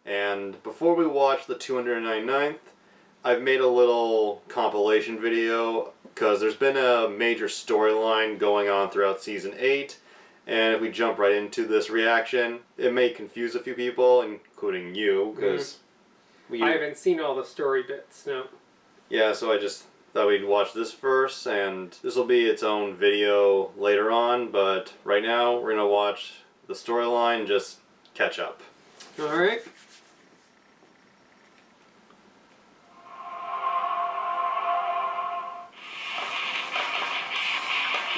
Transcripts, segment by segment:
And before we watch the 299th, I've made a little compilation video because there's been a major storyline going on throughout Season 8, and if we jump right into this reaction, it may confuse a few people, including you, because... I haven't seen all the story bits, no. Yeah, so I just thought we'd watch this first, and this will be its own video later on, but right now we're going to watch the storyline, just catch up. Alright.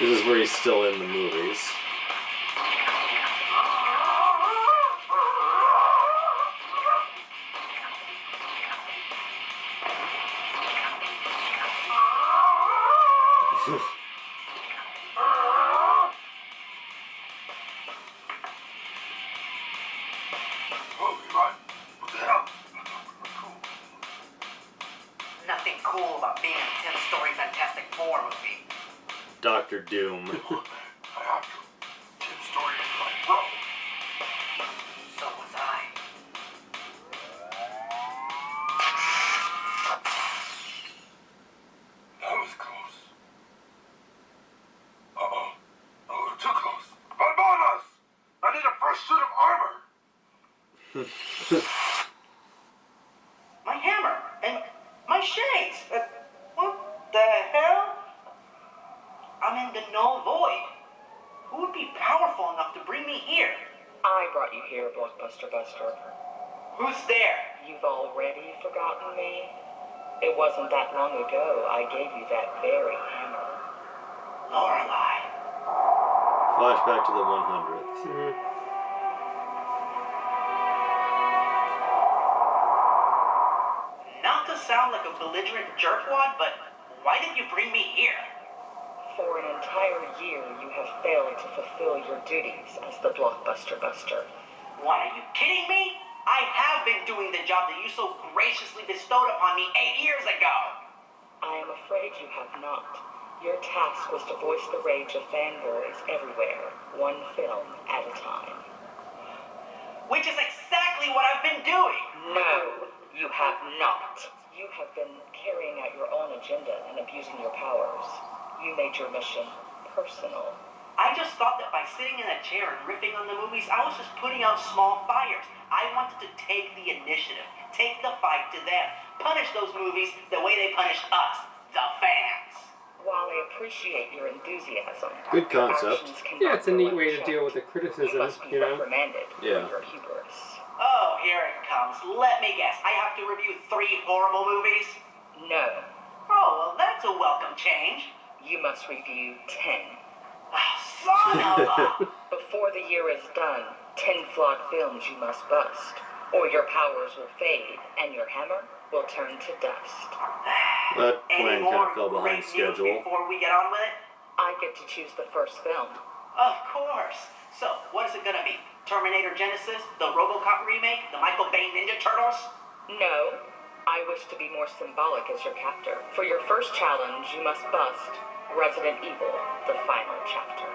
This is where he's still in the movies. Nothing cool about being in a 10-story Fantastic Four movie. Dr. Doom. I have to. 10-story is like, bro. So was I. That was close. Uh-oh. A little too close. Barbados! I need a fresh suit of armor. My hammer and my shades. What the hell? I'm in the null void. Who would be powerful enough to bring me here? I brought you here, Blockbuster Buster. Who's there? You've already forgotten me? It wasn't that long ago I gave you that very hammer. Lorelei. Flashback to the 100th. Not to sound like a belligerent jerkwad, but why did you bring me here? For an entire year, you have failed to fulfill your duties as the Blockbuster Buster. What, are you kidding me? I have been doing the job that you so graciously bestowed upon me 8 years ago. I am afraid you have not. Your task was to voice the rage of fanboys everywhere, one film at a time. Which is exactly what I've been doing. No, you have not. You have been carrying out your own agenda and abusing your powers. You made your mission personal. I just thought that by sitting in a chair and riffing on the movies, I was just putting out small fires. I wanted to take the initiative, take the fight to them, punish those movies the way they punished us, the fans. While I appreciate your enthusiasm, Good concept. Yeah, it's a neat way to deal with the criticism, you must be you know? reprimanded Yeah. for your hubris. Oh, here it comes. Let me guess. I have to review 3 horrible movies? No, Oh, well, that's a welcome change. you must review 10. Oh, son of a... Before the year is done, 10 flawed films you must bust, or your powers will fade and your hammer will turn to dust. That Any plan kind more of fell behind great news schedule. before we get on with it? I get to choose the first film. Of course. So, what is it gonna be? Terminator Genesis? The RoboCop remake? The Michael Bay Ninja Turtles? No, I wish to be more symbolic as your captor. For your first challenge, you must bust Resident Evil, the final chapter.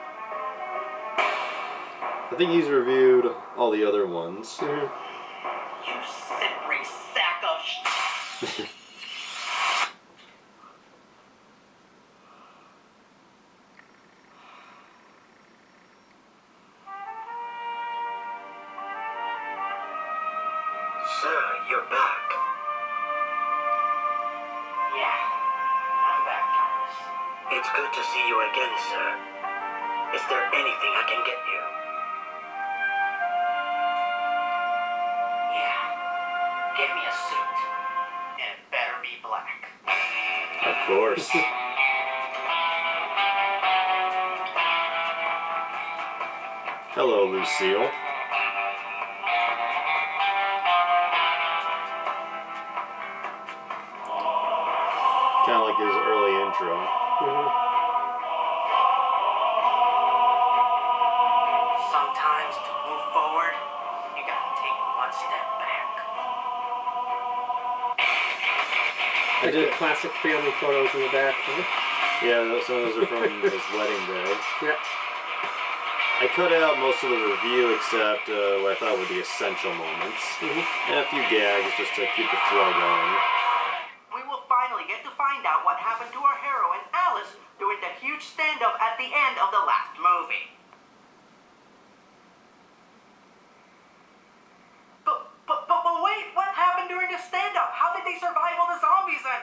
I think he's reviewed all the other ones. You slippery sack of Sir, you're back. Yeah, I'm back, Jarvis. It's good to see you again, sir. Is there anything I can get you? Yeah, get me a suit. And it better be black. Of course. Hello, Lucille. Kind of like his early intro. Sometimes to move forward, you gotta take one step back. I did classic family photos in the back. Huh? Yeah, some of those are from his wedding day. Yeah. I cut out most of the review except what I thought were the essential moments. And a few gags just to keep the flow going. We will finally get to find out what happened to our heroine, Alice, during the huge standoff at the end of the last movie. But wait, what happened during the standoff? How did they survive all the zombies and...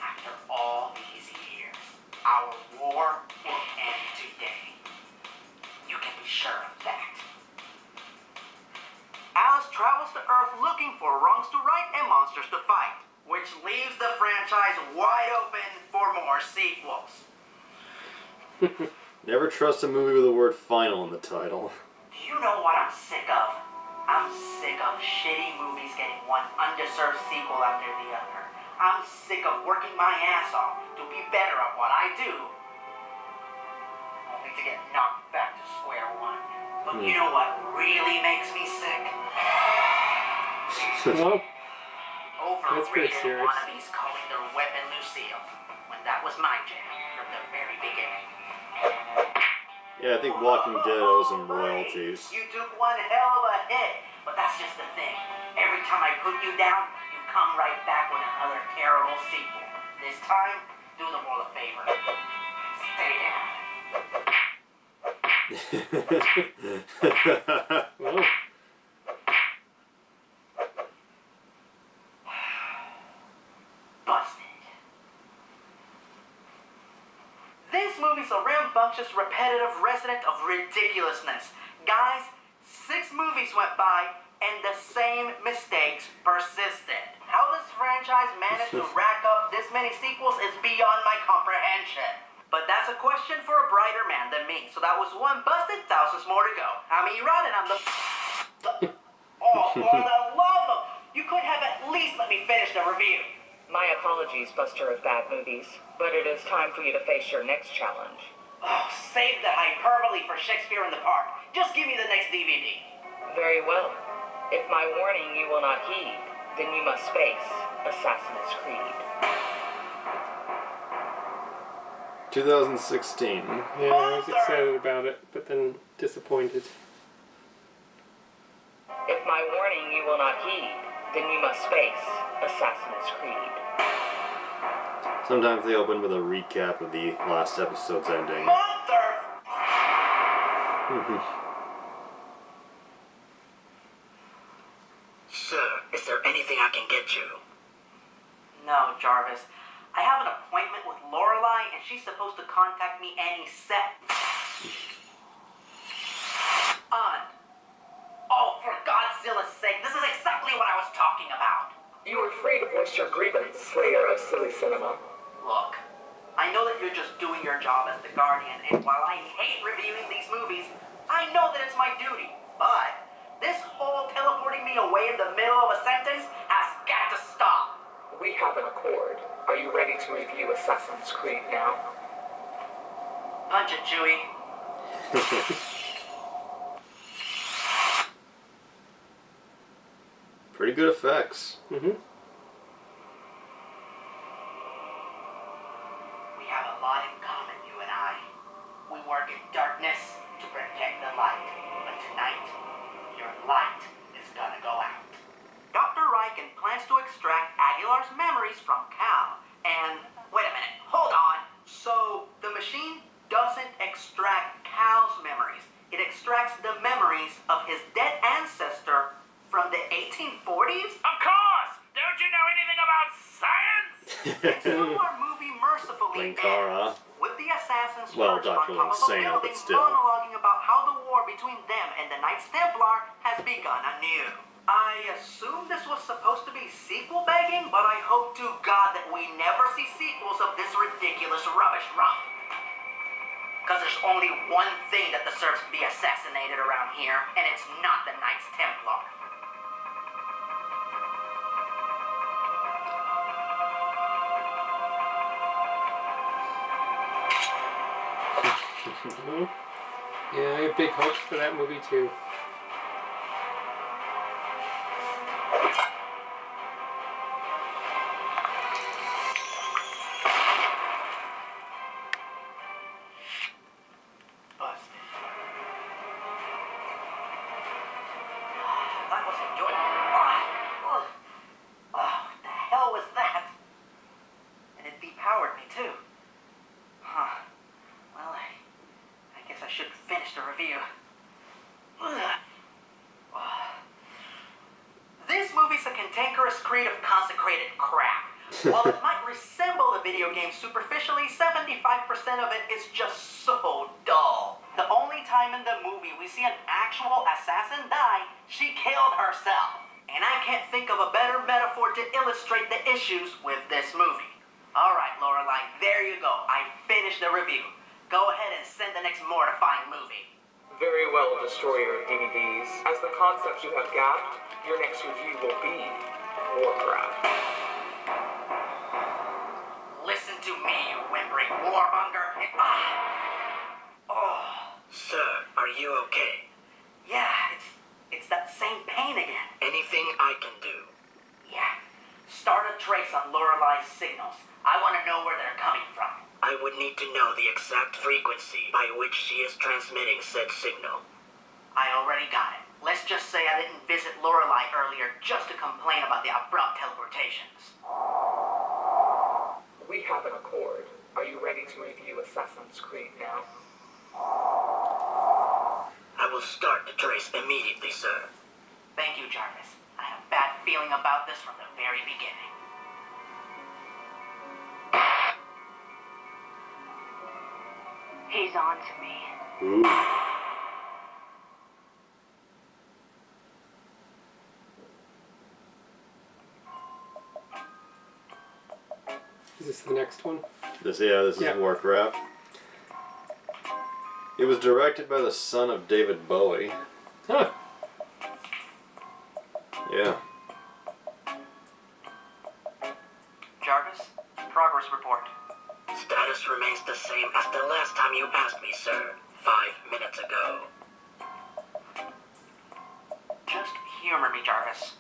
After all these years, our war will end today. You can be sure of that. Alice travels to Earth looking for wrongs to right and monsters to fight, which leaves the franchise wide open for more sequels. Never trust a movie with the word final in the title. Do you know what I'm sick of? I'm sick of shitty movies getting one undeserved sequel after the other. I'm sick of working my ass off to be better at what I do, only to get knocked back to square one. But you know what really makes me sick? Well, that's pretty Overrated serious. wannabes calling their weapon Lucille, when that was my jam from the very beginning. Yeah, I think Walking Dead owes him royalties. You took one hell of a hit, but that's just the thing. Every time I put you down, you come right back with another terrible sequel. This time, do the world a favor. Stay down. Well, Busted. This movie's a rambunctious, repetitive resident of ridiculousness. Guys, 6 movies went by, and the same mistakes persisted. How this franchise managed to rack up this many sequels is beyond my comprehension. But that's a question for a brighter man than me. So that was one busted, thousands more to go. I'm ERod, and I'm the... Oh, for the love of... You could have at least let me finish the review. My apologies, Buster of Bad Movies, but it is time for you to face your next challenge. Oh, save the hyperbole for Shakespeare in the Park. Just give me the next DVD. Very well. If my warning you will not heed, then you must face Assassin's Creed. 2016. yeah, I was excited about it, but then disappointed. If my warning you will not heed, then you must face Assassin's Creed. Sometimes they open with a recap of the last episode's ending. Mother! Sir, is there anything I can get you? No, Jarvis. I have an appointment with Lorelei, and she's supposed to contact me any sec. Oh, for Godzilla's sake, this is exactly what I was talking about. You are free to voice your grievance, Slayer of Silly Cinema. Look, I know that you're just doing your job as the Guardian, and while I hate reviewing these movies, I know that it's my duty. But this whole teleporting me away in the middle of a sentence has got to stop. We have an accord. Are you ready to review Assassin's Creed now? Punch it, Chewie. Pretty good effects. We have a lot in common, you and I. We work in darkness to protect the light. But tonight, your light is gonna go out. Dr. Riken plans to extract Aguilar's memories from Cal. And, wait a minute, hold on. So, the machine doesn't extract Cal's memories. It extracts the memories of his dead ancestor from the 1840s? Of course! Don't you know anything about science? And so our movie mercifully Linkara. ends with the assassins Well, perched on Dr. top of a Insane, but building still. monologuing about how the war between them and the Knights Templar has begun anew. I assume this was supposed to be sequel begging, but I hope to God that we never see sequels of this ridiculous rubbish rump. Because there's only one thing that deserves to be assassinated around here, and it's not the Knights Templar. Yeah, I have big hopes for that movie too. finished the review. This movie's a cantankerous creed of consecrated crap. While it might resemble a video game superficially, 75% of it is just so dull. The only time in the movie we see an actual assassin die, she killed herself. And I can't think of a better metaphor to illustrate the issues with this movie. Alright, Lorelai, there you go. I finished the review. Go ahead and send the next mortifying movie. Very well, Destroyer of DVDs. As the concept you have gapped, your next review will be Warcraft. Listen to me, you whimpering warmonger. Sir, are you okay? Yeah, it's that same pain again. Anything I can do? Yeah. Start a trace on Lorelai's signals. I want to know where they're coming from. I would need to know the exact frequency by which she is transmitting said signal. I already got it. Let's just say I didn't visit Lorelai earlier just to complain about the abrupt teleportations. We have an accord. Are you ready to review Assassin's Creed now? I will start the trace immediately, sir. Thank you, Jarvis. I had a bad feeling about this from the very beginning. He's on to me. Ooh. Is this the next one? This is Warcraft. It was directed by the son of David Bowie. Huh. Yeah. Jarvis, progress report. Status remains the same as the last time you asked me, sir. 5 minutes ago. Just humor me, Jarvis.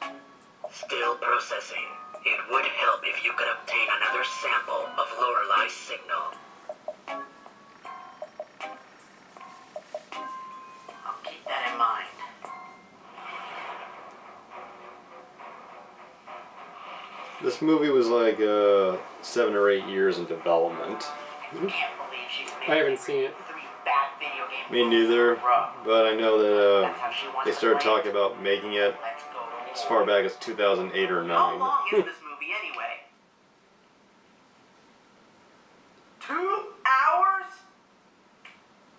Still processing. It would help if you could obtain another sample of Lorelai's signal. I'll keep that in mind. This movie was like 7 or 8 years in development. I can't believe she's made I haven't seen it. 3 bad video game Me movies neither, in a row. but I know that That's how she wants they to started play it. talking about making it Let's go to as war. far back as 2008 or 9. How long is this movie anyway? 2 hours?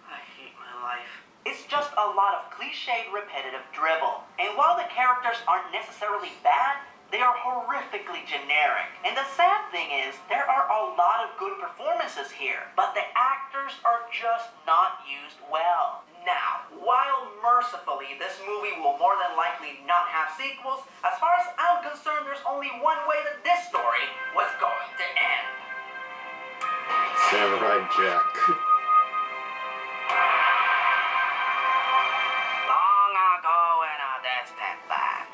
I hate my life. It's just a lot of cliched, repetitive dribble. And while the characters aren't necessarily bad, they are horrifically generic. And the sad thing is, there are a lot of good performances here, but the actors are just not used well. Now, while mercifully this movie will more than likely not have sequels, as far as I'm concerned, there's only one way that this story was going to end. Samurai Jack. Long ago in a distant land,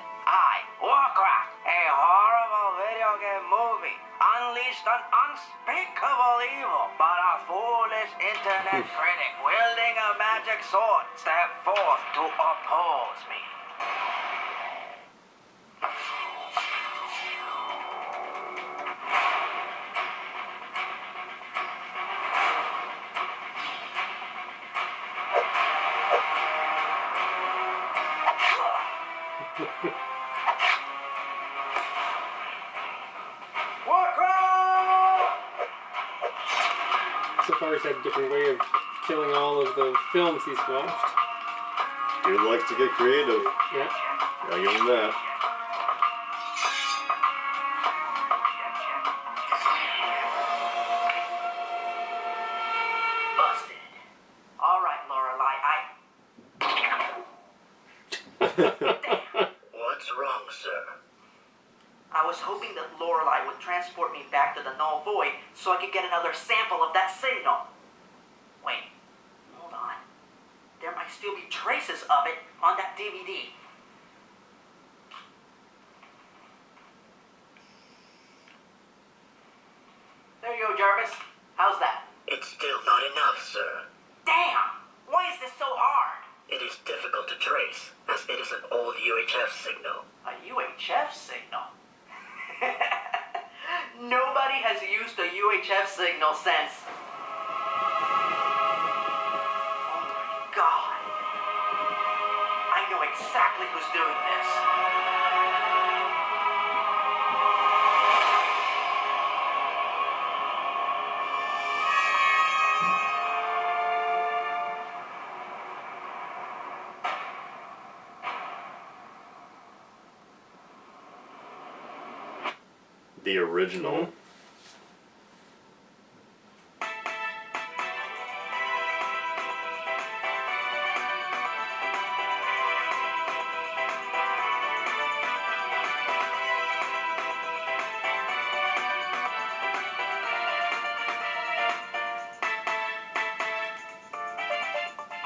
Warcraft, a horrible video game movie, unleashed an unspeakable evil, but a foolish internet critic wielding a magic sword stepped forth to oppose me. So far, he's had a different way of killing all of the films he's watched. Dude likes to get creative. Yeah. Gotta give him that. Busted. All right, Lorelai, What's wrong, sir? I was hoping that Lorelai would transport me back to the null void so I could get another sample of that signal. Wait, hold on. There might still be traces of it on that DVD. There you go, Jarvis. How's that? It's still not enough, sir. Damn! Why is this so hard? It is difficult to trace, as it is an old UHF signal. A UHF signal? Nobody has used a UHF signal since... Oh my God. exactly who's doing this. The original.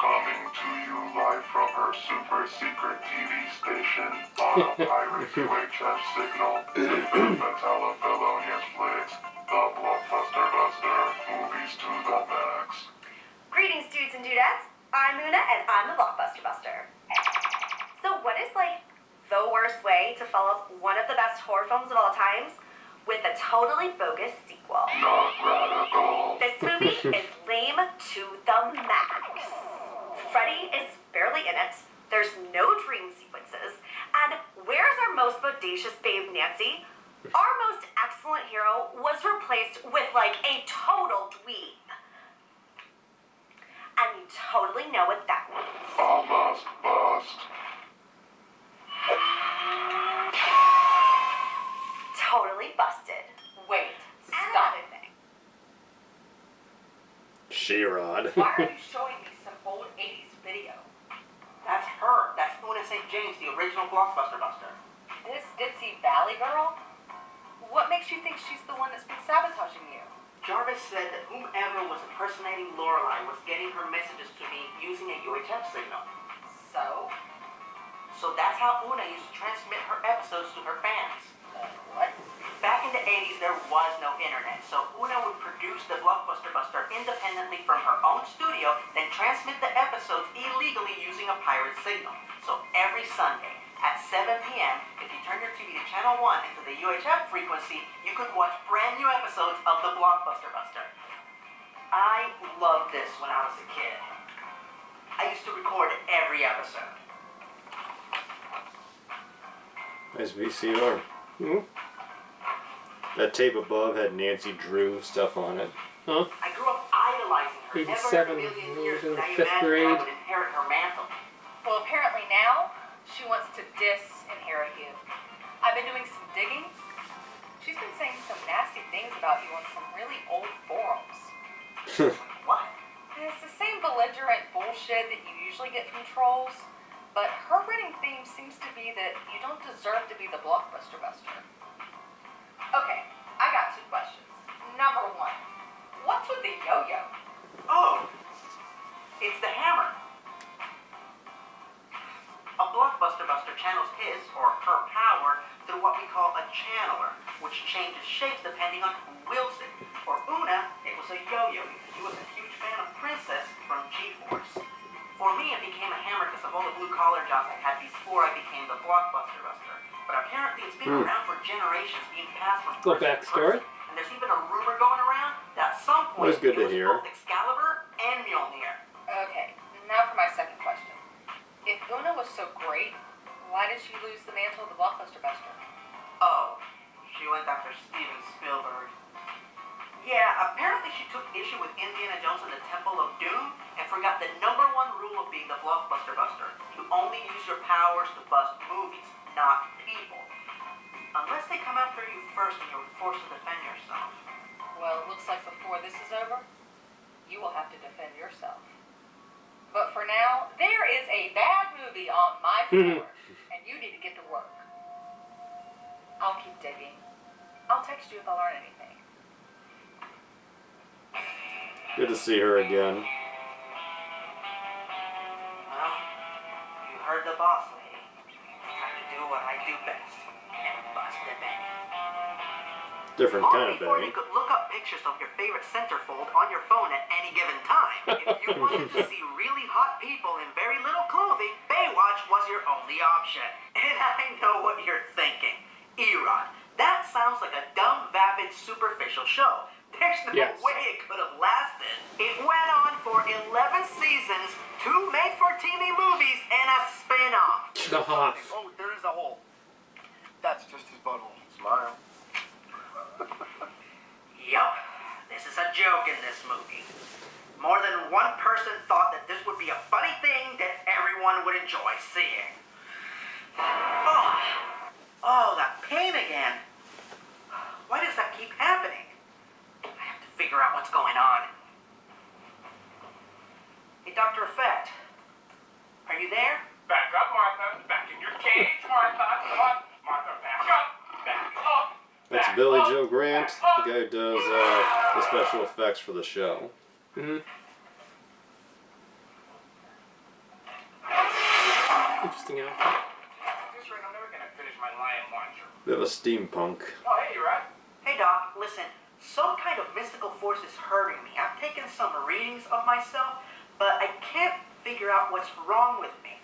Coming to you live from her super secret TV station on a pirate UHF signal. The Telefelonious flicks, the Blockbuster Buster, movies to the max. Greetings, dudes and dudettes. I'm Una, and I'm the Blockbuster Buster. So what is, like, the worst way to follow up one of the best horror films of all times with a totally bogus sequel? Not radical. This movie is lame to the max. Freddy is barely in it, there's no dream sequences, and where's our most bodacious babe, Nancy? Our most excellent hero was replaced with, like, a total dweeb. And you totally know what that means. A must bust. Totally busted. Wait, stop it. ERod. Why are you showing me some old 80s video? That's her. That's Una St. James, the original Blockbuster Buster. This ditzy Valley girl? What makes you think she's the one that's been sabotaging you? Jarvis said that whomever was impersonating Lorelei was getting her messages to me using a UHF signal. So? So that's how Una used to transmit her episodes to her fans. What? Back in the 80s, there was no internet, so Una would produce the Blockbuster Buster independently from her own studio, then transmit the episodes illegally using a pirate signal. So every Sunday at 7 p.m., if you turn your TV to channel 1 into the UHF frequency, you could watch brand new episodes of the Blockbuster Buster. I loved this when I was a kid. I used to record every episode. Nice VCR. That tape above had Nancy Drew stuff on it. Huh? I grew up idolizing her. 87, Never in a million years in would I fifth imagine grade. I would inherit her mantle. Well, apparently now, she wants to disinherit you. I've been doing some digging. She's been saying some nasty things about you on some really old forums. What? And it's the same belligerent bullshit that you usually get from trolls, but her running theme seems to be that you don't deserve to be the Blockbuster Buster. Okay, I got 2 questions. Number 1, what's with the yo-yo? Oh, it's the hammer. A Blockbuster Buster channels his or her power through what we call a channeler, which changes shapes depending on who wields it. For Una, it was a yo-yo. She was a huge fan of Princess from G-Force. For me, it became a hammer because of all the blue-collar jobs I had before I became the Blockbuster Buster. But apparently it's been around for generations, being passed from Little person to backstory. person. And there's even a rumor going around that at some point That's good it to was hear. both Excalibur and Mjolnir. Okay, now for my second question. If Una was so great, why did she lose the mantle of the Blockbuster Buster? Oh, she went after Steven Spielberg. Yeah, apparently she took issue with Indiana Jones and the Temple of Doom and forgot the #1 rule of being the Blockbuster Buster. You only use your powers to bust movies, not people. Unless they come after you first and you're forced to defend yourself. Well, it looks like before this is over, you will have to defend yourself. But for now, there is a bad movie on my floor, and you need to get to work. I'll keep digging. I'll text you if I learn anything. Good to see her again. Well, you heard the boss lady. It's time to do what I do best and bust the bank. Different Long kind of before Betty. you could look up pictures of your favorite centerfold on your phone at any given time. If you wanted to see really hot people in very little clothing, Baywatch was your only option. And I know what you're thinking. ERod. That sounds like a dumb, vapid, superficial show. There's no Yes. way it could have lasted. It went on for 11 seasons, 2 made-for-TV movies, and a spin-off. The Hoff. Oh, there is a hole. That's just his butthole. Smile. Yup, this is a joke in this movie. More than one person thought that this would be a funny thing that everyone would enjoy seeing. Oh, that pain again. Why does that keep happening? I have to figure out what's going on. Hey, Dr. Effect. Are you there? Back up, Martha. Back in your cage, Martha. Come on. Martha, back up. Back up. That's Back Billy up. Joe Grant, Back up. the guy who does the special effects for the show. Interesting outfit. This rate, I'm never gonna finish my lion launcher. Bit of a steampunk. Oh, hey, ERod. Hey, Doc, listen. Some kind of mystical force is hurting me. I've taken some readings of myself, but I can't figure out what's wrong with me.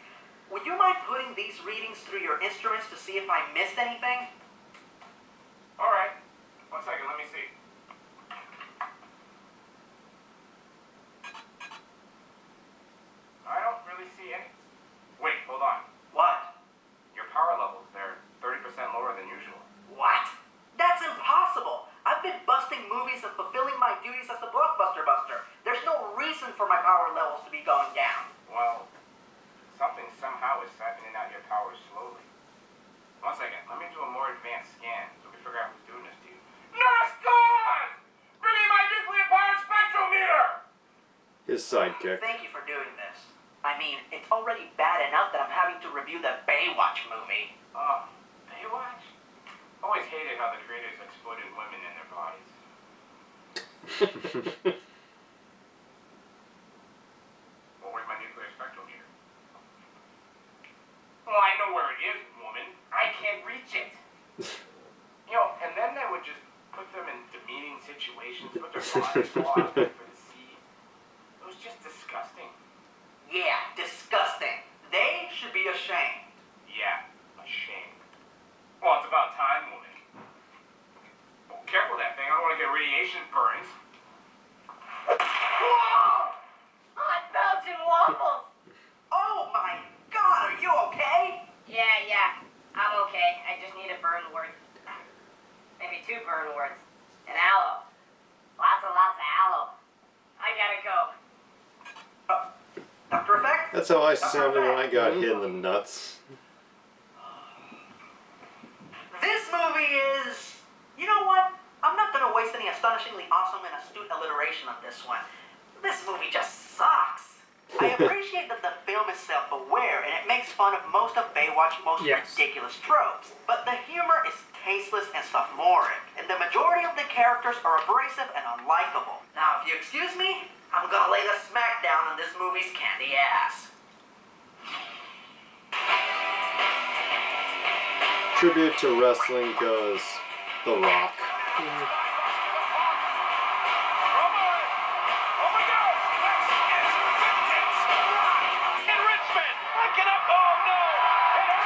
Would you mind putting these readings through your instruments to see if I missed anything? All right. 1 second, let me see. I don't really see any. Wait, hold on. What? Your power levels, they're 30% lower than usual. What? That's impossible. I've been busting movies and fulfilling my duties as the Blockbuster Buster. There's no reason for my power levels to be going down. Well, something somehow is siphoning out your powers slowly. 1 second, let me do a more advanced scan so we figure out who's doing this to you. Nurse gone! Bring me my nuclear powered spectrometer! His sidekick. Thank you for doing this. I mean, it's already bad enough that I'm having to review the Baywatch movie. Baywatch? Always hated how the creators exploited women in their bodies. Well, where's my nuclear spectrometer? Well, I know where it is, woman. I can't reach it. And then they would just put them in demeaning situations, put their bodies out for the sea. It was just disgusting. Yeah, disgusting. They should be ashamed. Yeah, ashamed. Well, it's about time, woman. Well, careful that thing. I don't want to get radiation burns. Whoa! Hot Belgian waffles! Oh my God, are you okay? Yeah, I'm okay. I just need a burn word. Maybe 2 burn words. And aloe. Lots of aloe. I gotta go. Dr. Effect? That's how I sounded when I got hit in the nuts. This movie is... You know what? I'm not gonna waste any astonishingly awesome and astute alliteration on this one. This movie just sucks. I appreciate that the film is self-aware and it makes fun of most of Baywatch's most ridiculous tropes. But the humor is tasteless and sophomoric, and the majority of the characters are abrasive and unlikable. Now, if you excuse me, I'm gonna lay the smack down on this movie's candy ass. Tribute to wrestling goes The Rock.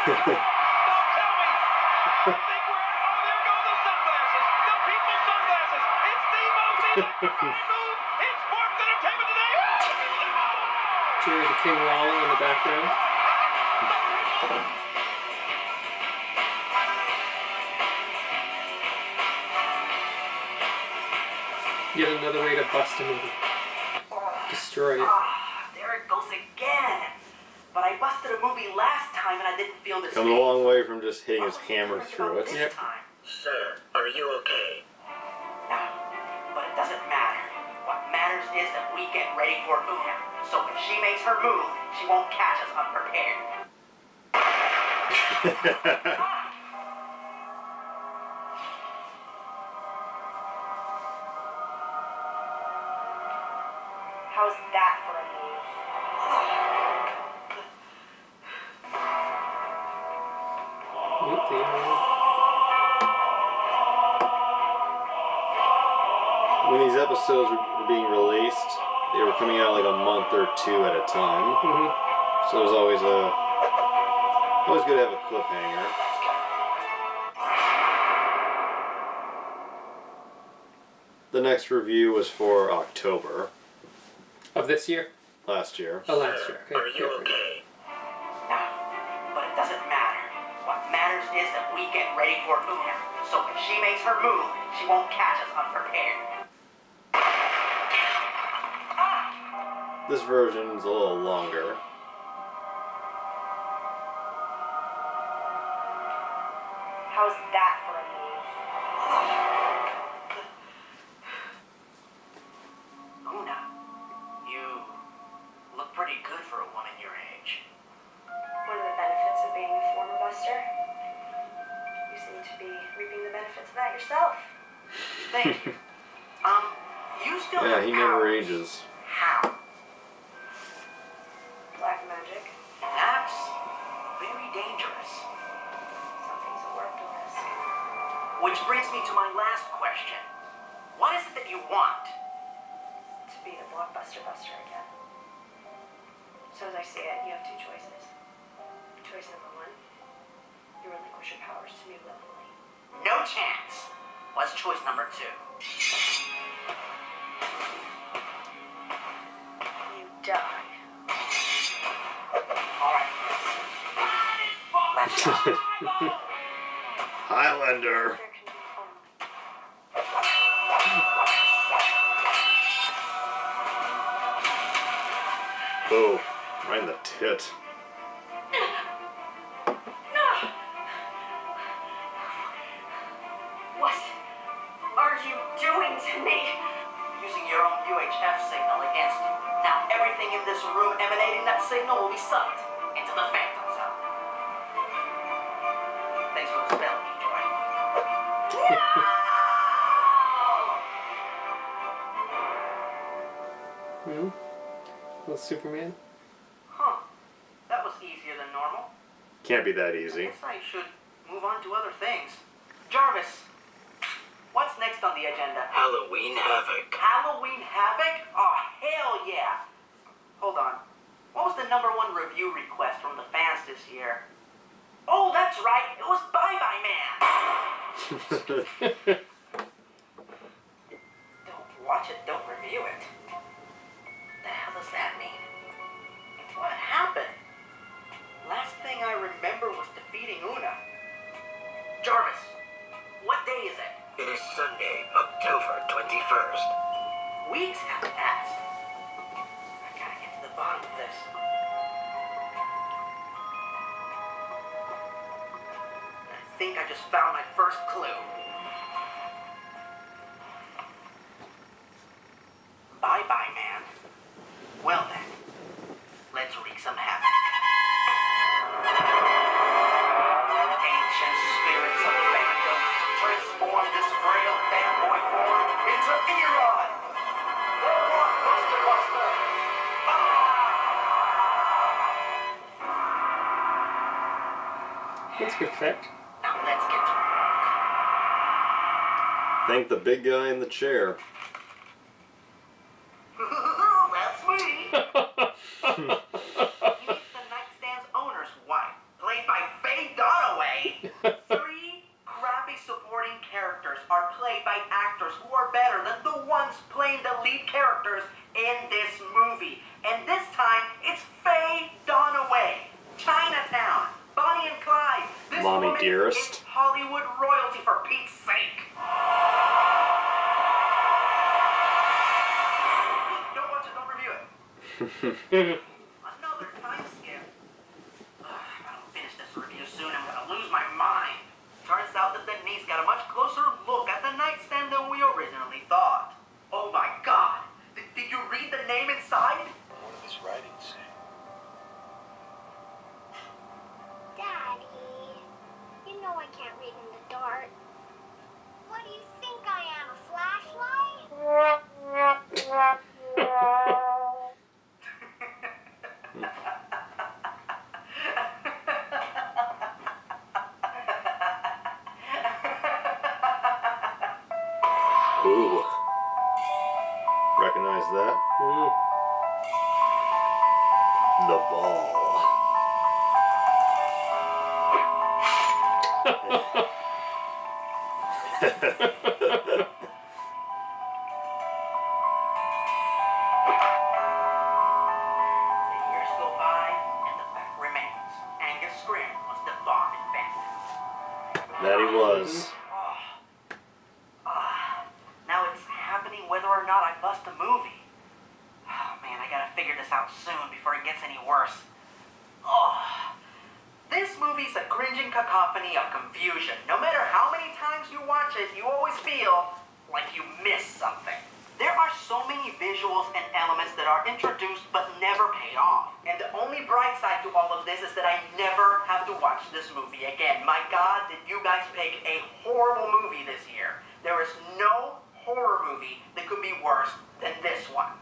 Don't tell me! I think we're at... Oh, there go the sunglasses! The people's sunglasses! It's the most electrifying move in sports entertainment today! Jerry the King Lawler in the background. Yet another way to bust a movie. Destroy it. There it goes again. But I busted a movie last time and I didn't feel the Comes a long way from just hitting his hammer through it. This time. Sir, are you okay? No, but it doesn't matter. What matters is that we get ready for Una. So if she makes her move, she won't catch us unprepared. How's that for a move? When these episodes were being released, they were coming out like a month or 2 at a time. So it was always good to have a cliffhanger. The next review was for October Of this year? last year. Oh, last year. Are Okay. you okay? No, but it doesn't matter. What matters is that we get ready for Una. So when she makes her move, she won't catch us unprepared. This version is a little longer. How's that for a move? Una, you look pretty good for a woman your age. One of the benefits of being a former Buster. You seem to be reaping the benefits of that yourself. Thank you. You still Yeah, have he never powers. ages. How? Black magic. That's very dangerous. Some things are worth the risk. Which brings me to my last question. What is it that you want? To be the Blockbuster Buster again. So as I see it, you have two choices. Choice number one, you relinquish your powers to me willingly. No chance. What's choice number two? You die. All right. Let's go. Highlander. There can be only Oh, right in the tit. What are you doing to me? Using your own UHF signal against you. Now everything in this room emanating that signal will be sucked into the Phantom Zone. Thanks for the spell, ERod. Little Superman. Huh. That was easier than normal. Can't be that I easy. guess I should move on to other things. Jarvis, what's next on the agenda? Halloween Havoc. Halloween Havoc? Oh, hell yeah! Hold on. What was the #1 review request from the fans this year? Oh, that's right. It was Bye Bye Man. Don't watch it, don't review it. The hell does that mean? What happened? Last thing I remember was defeating Una. Jarvis, what day is it? It is Sunday, October 21st. Weeks have passed. I gotta get to the bottom of this. I think I just found my first clue. Bye bye, man. Well then, let's wreak some havoc. Ancient spirits of fandom, transform this frail fanboy form into ERod! Blockbuster Buster! That's a good effect. Now let's get to Thank the big guy in the chair. work. That's me! He meets the nightstand's owner's wife, played by Faye Dunaway. 3 crappy supporting characters are played by actors who are better than the ones playing the lead characters in this movie. And this time, it's Faye Dunaway. Chinatown, Bonnie and Clyde. This Mommy woman Dearest. is Hollywood royalty for Pete's sake. Don't watch it, don't review it. Another time skip. If I don't finish this review soon, I'm gonna lose my mind. Turns out that Denise got a much closer look at the nightstand than we originally thought. Oh my god! Did you read the name inside? What does this writing say? Daddy, you know I can't read in the dark. What do you think I am, a flashlight? Ooh. Recognize that? The ball. That he was. Now it's happening whether or not I bust a movie. Oh man, I gotta figure this out soon before it gets any worse. This movie's a cringing cacophony of confusion. No matter how many times you watch it, you always feel like you missed something. There are so many visuals and elements that are introduced but never paid off. And the only bright side to all of this is that I never have to watch this movie again. My God, did you guys pick a horrible movie this year. There is no horror movie that could be worse than this one.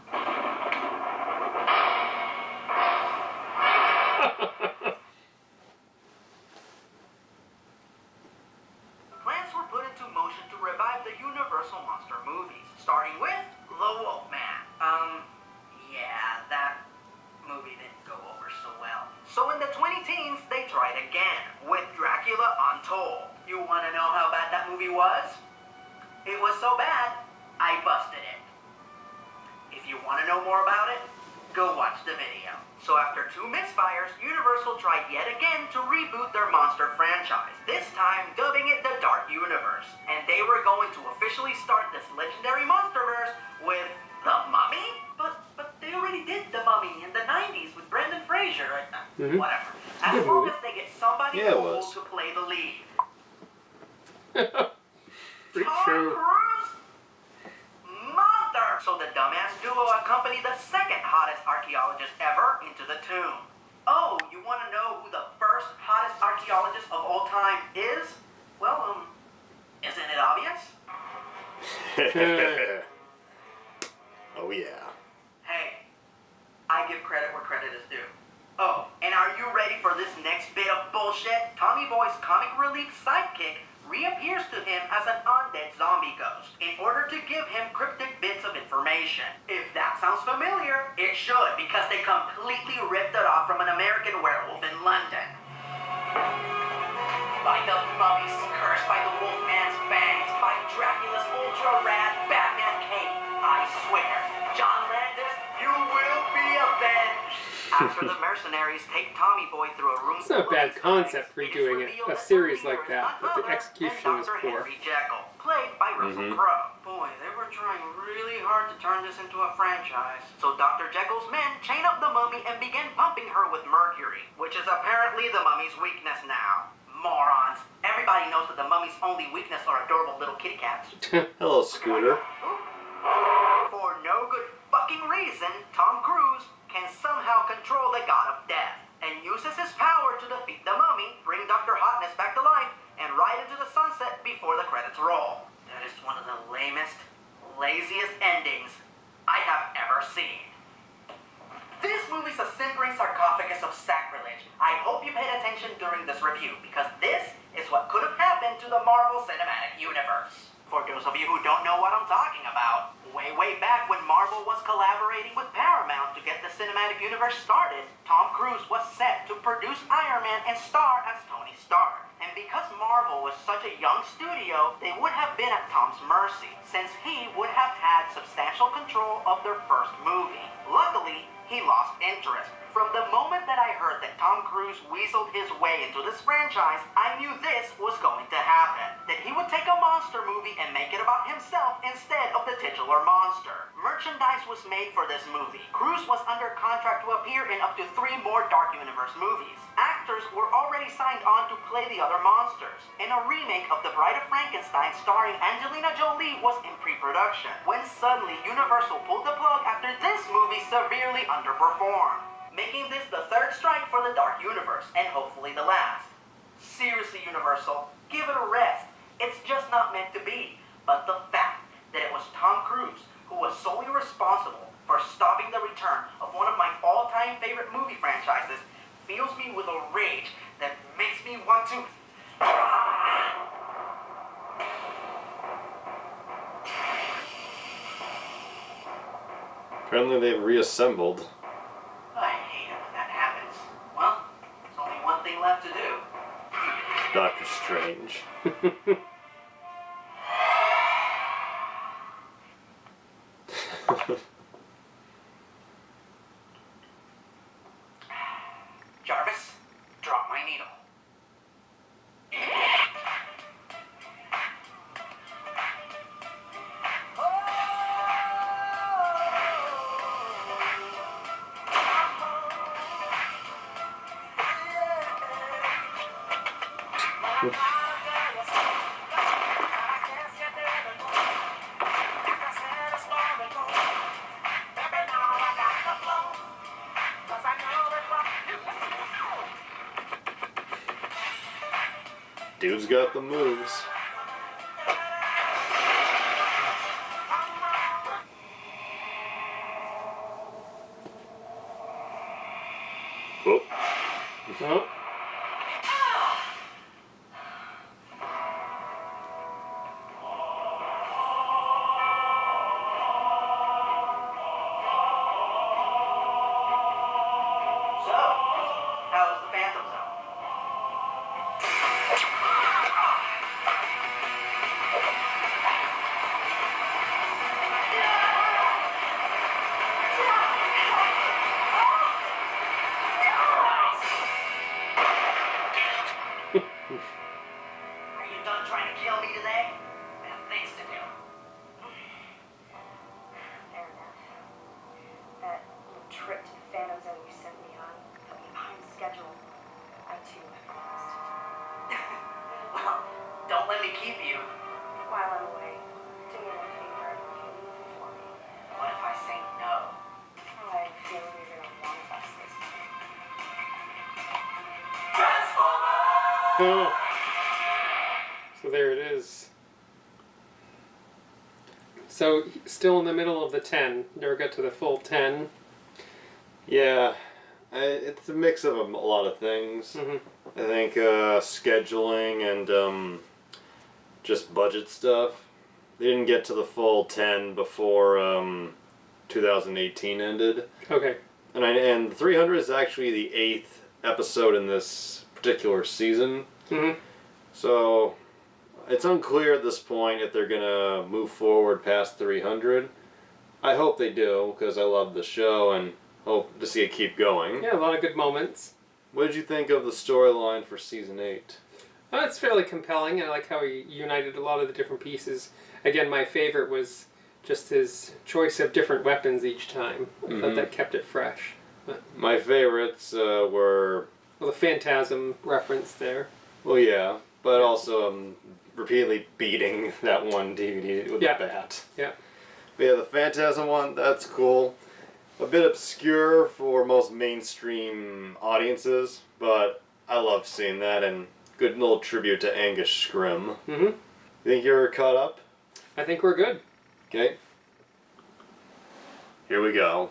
Plans were put into motion to revive the Universal Monster movies, starting with The Wolfman. Yeah, that movie didn't go over so well. So in the 20-teens, they tried again with Dracula Untold. You want to know how bad that movie was? It was so bad, I busted it. If you want to know more about it, go watch the video. So after 2 misfires, Universal tried yet again to reboot their monster franchise, this time dubbing it the Dark Universe. And they were going to officially start this legendary monsterverse with The Mummy? But they already did The Mummy in the 90s with Brendan Fraser. Whatever. As long as they get somebody cool to play the lead. Pretty Tom true. Cruise? Monster! So the dumbass duo accompanied the second hottest archaeologist ever into the tomb. Oh, you want to know who the first hottest archaeologist of all time is? Well, isn't it obvious? Oh yeah. Hey, I give credit where credit is due. Oh, and are you ready for this next bit of bullshit? Tommy Boy's comic relief sidekick reappears to him as an undead zombie ghost in order to give him cryptic bits of information. If that sounds familiar, it should, because they completely ripped it off from an American werewolf in London. By the mummies cursed by the Wolfman's fangs, by Dracula's ultra-rad Batman cape, I swear, John Landis, you will be avenged! After the mercenaries take Tommy Boy through a room... It's not a bad concept redoing a series like that, but the execution was poor. Henry Jekyll, played by Russell Crowe. Boy, they were trying really hard to turn this into a franchise. So Dr. Jekyll's men chain up the mummy and begin pumping her with mercury, which is apparently the mummy's weakness now. Morons. Everybody knows that the mummy's only weakness are adorable little kitty cats. Hello, Scooter. For no good fucking reason, Tom Cruise can somehow control the god of death and uses his power to defeat the mummy, bring Dr. Hotness back to life, and ride into the sunset before the credits roll. That is one of the lamest, laziest endings I have ever seen. This movie's a simpering sarcophagus of sacrilege. I hope you paid attention during this review, because this is what could have happened to the Marvel Cinematic Universe. For those of you who don't know what I'm talking about, way back when Marvel was collaborating with Paramount to get the cinematic universe started, Tom Cruise was set to produce Iron Man and star as Tony Stark. And because Marvel was such a young studio, they would have been at Tom's mercy, since he would have had substantial control of their first movie. Luckily, he lost interest. From the moment that I heard that Tom Cruise weaseled his way into this franchise, I knew this was going to happen. That he would take a monster movie and make it about himself instead of the titular monster. Merchandise was made for this movie. Cruise was under contract to appear in up to 3 more Dark Universe movies. Actors were already signed on to play the other monsters. And a remake of The Bride of Frankenstein starring Angelina Jolie was in pre-production, when suddenly Universal pulled the plug after this movie severely underperformed, making this the 3rd strike for the Dark Universe, and hopefully the last. Seriously, Universal, give it a rest. It's just not meant to be. But the fact that it was Tom Cruise who was solely responsible for stopping the return of one of my all-time favorite movie franchises fills me with a rage that makes me want to... Apparently they've reassembled. I hate it when that happens. Well, there's only one thing left to do. Doctor Strange. Jarvis, drop my needle. Dude's got the moves. Oh. Oh. So, how was the Phantom Zone? Are you done trying to kill me today? I have things to do. Fair enough. That little trip to the Phantom Zone you sent me on put me behind schedule. I too have promised. Well, don't let me keep you. While I'm away, do me a favor and leave it for me. What if I say no? Oh, I feel you're gonna want us this time. Oh. So there it is. So still in the middle of the 10. Never got to the full 10. Yeah, it's a mix of a lot of things. Mm-hmm. I think scheduling and just budget stuff. They didn't get to the full 10 before 2018 ended. Okay. And 300 is actually the 8th episode in this particular season. Mm-hmm. So it's unclear at this point if they're going to move forward past 300. I hope they do, because I love the show and hope to see it keep going. Yeah, a lot of good moments. What did you think of the storyline for season 8? It's fairly compelling. I like how he united a lot of the different pieces. Again, my favorite was just his choice of different weapons each time. I thought that kept it fresh. But, My favorites were... well, the Phantasm reference there. Well, yeah, but also repeatedly beating that one DVD with Yeah. a bat. Yeah. But yeah, the Phantasm one, that's cool. A bit obscure for most mainstream audiences, but I love seeing that, and good little tribute to Angus Scrimm. Mm-hmm. You think you're caught up? I think we're good. Okay. Here we go.